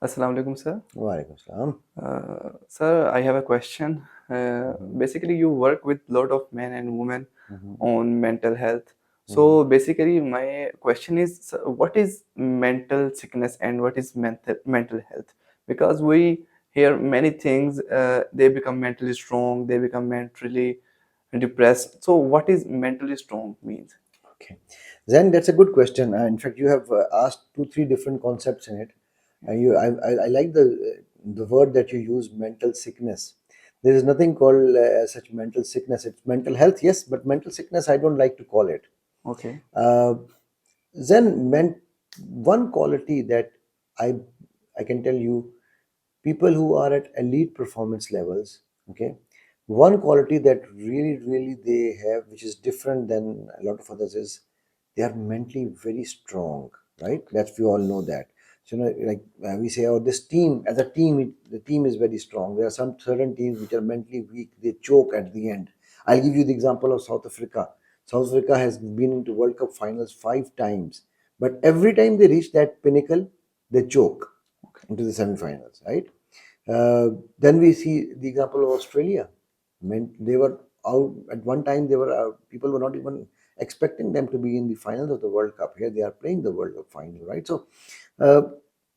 Assalamu alaikum, sir. Walaikum salam. Sir, I have a question. Mhm, Basically, you work with lot of men and women mhm, on mental health. mhm. So basically, my question is, sir, what is mental sickness and what is mental health? Because we hear many things. They become mentally strong. They become mentally depressed. So what is mentally strong means? Okay. Then that's a good question. In fact, you have asked two, three different concepts in it. I like the word that you use, mental sickness. There is nothing called such mental sickness. It's mental health, yes, but mental sickness, I don't like to call it. Okay. Uh, then meant one quality that I I can tell you, people who are at elite performance levels, okay, one quality that really they have, which is different than a lot of others, is they are mentally very strong, right? That's, we all know that. So like we say, oh, this team, as a team, the team is very strong. There are some certain teams which are mentally weak, they choke at the end. I'll give you the example of South Africa. South Africa has been into World Cup finals 5 times, but every time they reach that pinnacle, they choke Okay. into the semi-finals, right? Then we see the example of Australia. I mean, they were out at one time. They were people were not even expecting them to be in the finals of the World Cup. Here they are playing the World Cup final, right? So uh,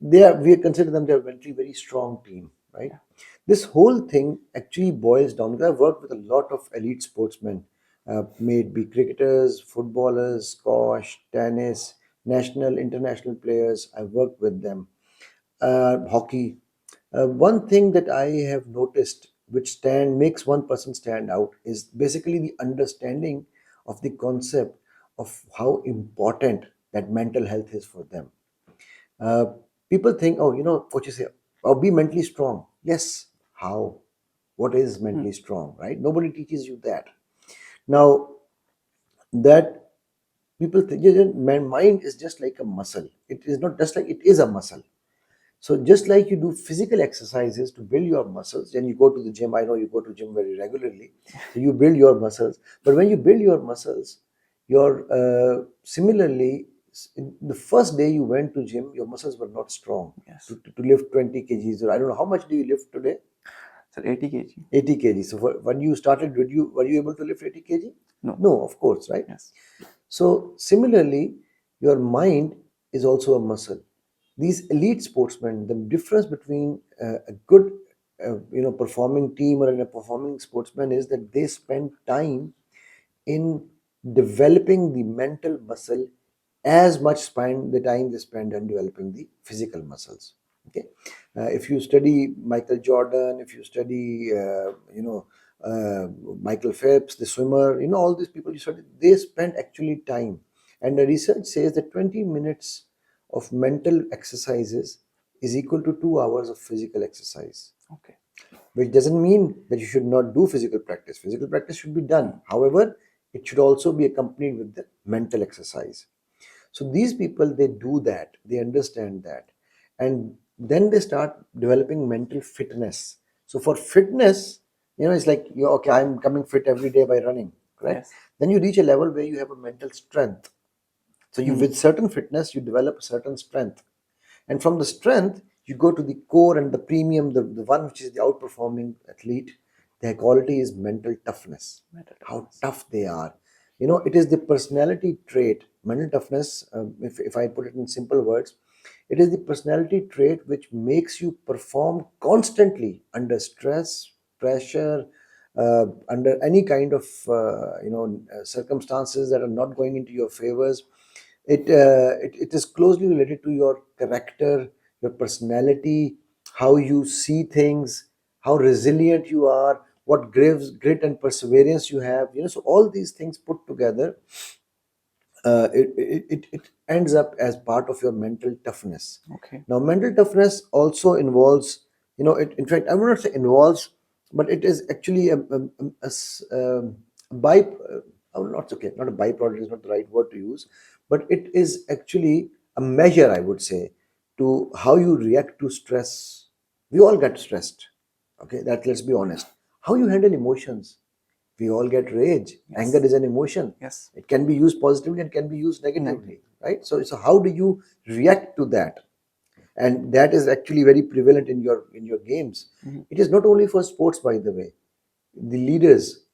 they are. We consider them, they're a very strong team, right? Yeah. This whole thing actually boils down, because I've worked with a lot of elite sportsmen, may it be cricketers, footballers, squash, tennis, national, international players. I've worked with them, hockey. One thing that I have noticed, which stand makes one person stand out, is basically the understanding of the concept of how important that mental health is for them. Uh, People think, oh, what you say, oh, be mentally strong. Yes, how? What is Hmm. mentally strong, right? Nobody teaches you that. Now, that people think, mind is just like a muscle. It is not just like, it is a muscle. So just like you do physical exercises to build your muscles, then you go to the gym. I know you go to gym very regularly, so you build your muscles. But when you build your muscles, your similarly, the first day you went to gym, your muscles were not strong Yes. to lift 20 kgs. Or I don't know how much do you lift today. Sir, 80 kg. 80 kgs. So when you started, were you able to lift 80 kg? No. No, of course, right? Yes. So similarly, your mind is also a muscle. These elite sportsmen, the difference between a good, performing team or a performing sportsman is that they spend time in developing the mental muscle as much spend the time they spend on developing the physical muscles. Okay, if you study Michael Jordan, if you study, uh, Michael Phelps, the swimmer, all these people you study, they spend actually time, and the research says that 20 minutes of mental exercises is equal to 2 hours of physical exercise, Okay. which doesn't mean that you should not do physical practice. Physical practice should be done. However, it should also be accompanied with the mental exercise. So these people, they do that, they understand that, and then they start developing mental fitness. So for fitness, it's like, you okay, I'm coming fit every day by running, correct? Yes. Then you reach a level where you have a mental strength. So you, Hmm. with certain fitness, you develop certain strength, and from the strength, you go to the core and the premium, the one which is the outperforming athlete. Their quality is mental toughness, Mental how toughness. tough they are. It is the personality trait. Mental toughness, if I put it in simple words, it is the personality trait which makes you perform constantly under stress, pressure, under any kind of circumstances that are not going into your favors. It is closely related to your character, your personality, how you see things, how resilient you are, what grit and perseverance you have. So all these things put together, it ends up as part of your mental toughness. Okay. Now, mental toughness also involves, in fact, I would not say involves, but it is actually a by, oh, not okay, not a byproduct is not the right word to use, but it is actually a measure, I would say, to how you react to stress. We all get stressed. Okay, that, let's be honest. How you handle emotions. We all get rage. Anger Yes. is an emotion. Yes. It can be used positively and can be used Negative. negatively, right? So how do you react to that? and that is actually very prevalent in your games. Mhm. It is not only for sports, by the way. The leaders,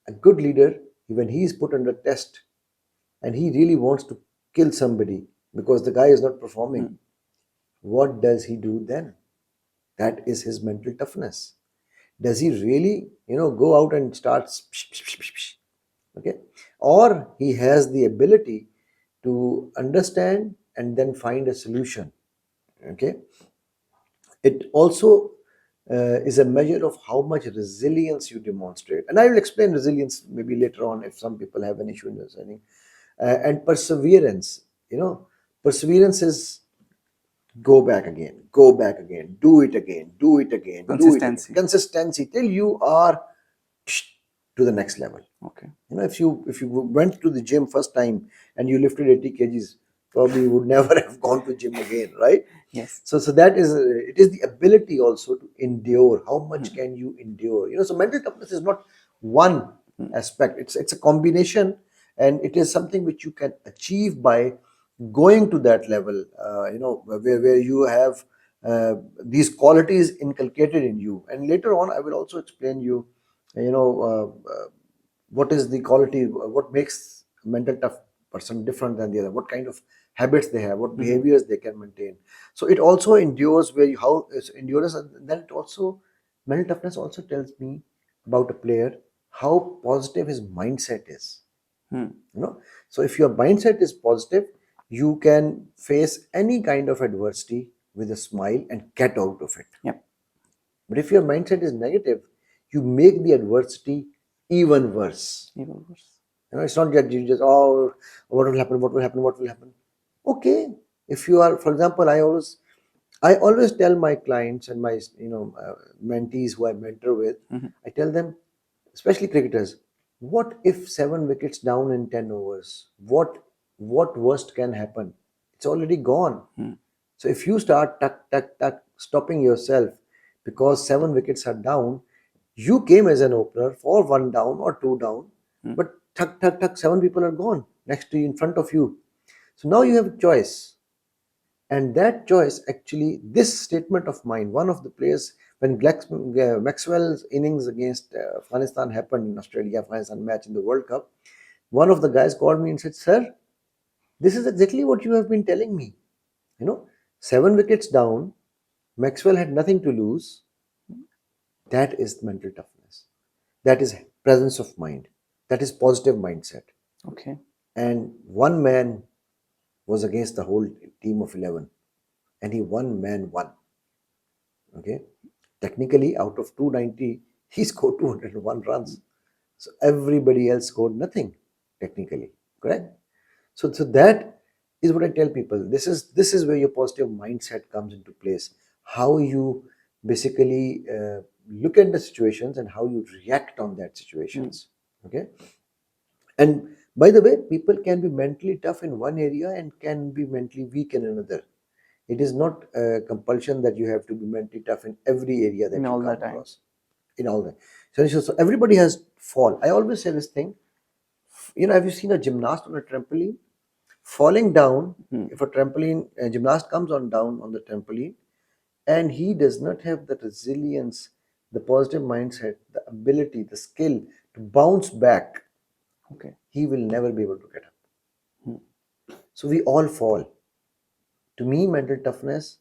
a good leader, when he is put under test and he really wants to kill somebody because the guy is not performing, Mhm. what does he do then? That is his mental toughness. Does he really, go out and start, okay? Or he has the ability to understand and then find a solution, okay? It also is a measure of how much resilience you demonstrate. And I will explain resilience maybe later on if some people have an issue in understanding. And perseverance, perseverance is go back again, do it again, do it again, do it again. Consistency. Consistency till you are to the next level. Okay. If you went to the gym first time and you lifted 80 kgs, probably you would never have gone to gym again, right? Yes. So that is it is the ability also to endure. How much Mhm. can you endure? So mental toughness is not one Mhm. aspect. It's a combination, and it is something which you can achieve by going to that level. Where you have these qualities inculcated in you. And later on, I will also explain you. You know. What is the quality, what makes a mental tough person different than the other, what kind of habits they have, what Mhm. behaviors they can maintain. So it also endures where you, how is endurance, and then it also, mental toughness also tells me about a player, how positive his mindset is. Mhm. you know so if your mindset is positive, you can face any kind of adversity with a smile and get out of it. Yep. But if your mindset is negative, you make the adversity even worse. Even worse. It's not that you just, oh, what will happen, what will happen, what will happen. Okay, if you are, for example, I always tell my clients and my mentees who I mentor with, Mhm. I tell them, especially cricketers, what if 7 wickets down in 10 overs? What worst can happen? It's already gone. Mhm. So if you start tuck tuck tuck stopping yourself because 7 wickets are down, you came as an opener for one down or two down, Mhm. but tuck tuck tuck, seven people are gone next to you, in front of you. So now you have a choice, and that choice actually, this statement of mine, one of the players, when Maxwell's innings against Afghanistan happened in Australia-Afghanistan match in the World Cup, one of the guys called me and said, "Sir, this is exactly what you have been telling me. You know, 7 wickets down, Maxwell had nothing to lose." That is mental toughness. That is presence of mind. That is positive mindset. Okay. And one man was against the whole team of 11, and he one man won. Okay. Technically, out of 290, he scored 201 runs. So everybody else scored nothing, technically. Correct? So that is what I tell people. This is where your positive mindset comes into place. How you basically look at the situations and how you react on that Mhm. situations. Okay. And by the way, people can be mentally tough in one area and can be mentally weak in another. It is not a compulsion that you have to be mentally tough in every area In that you all the come time. across. In all that. So everybody has fall. I always say this thing. Have you seen a gymnast on a trampoline? Falling down, Mhm. if a gymnast comes on down on the trampoline, and he does not have the resilience, the positive mindset, the ability, the skill to bounce back, Okay. he will never be able to get up. Mhm. So we all fall. To me, mental toughness,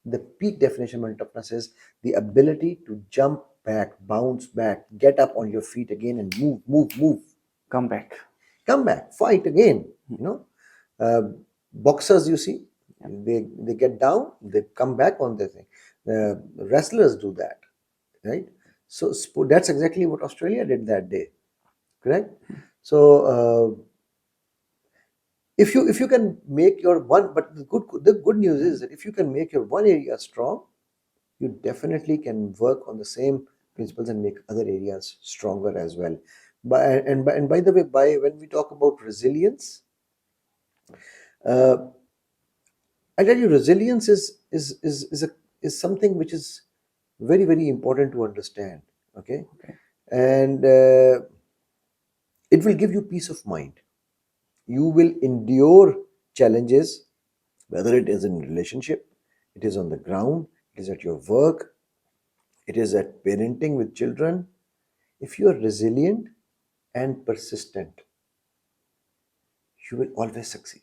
the peak definition of mental toughness is the ability to jump back, bounce back, get up on your feet again and move, move, move. Come back. Come back, fight again. Mhm. Uh, Boxers, you see, Yep. they get down, they come back on their thing. Wrestlers do that, right? So that's exactly what Australia did that day, correct? So if you can make your one, but the good news is that if you can make your one area strong, you definitely can work on the same principles and make other areas stronger as well. And by the way, by when we talk about resilience, uh, I tell you, resilience is something which is very very important to understand. Okay, Okay. and it will give you peace of mind. You will endure challenges, whether it is in relationship, It is on the ground, it is at your work, it is at parenting with children. If you are resilient and persistent, you will always succeed.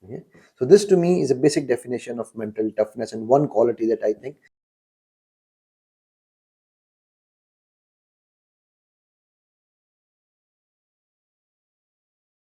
Okay? So, this to me is a basic definition of mental toughness, and one quality that I think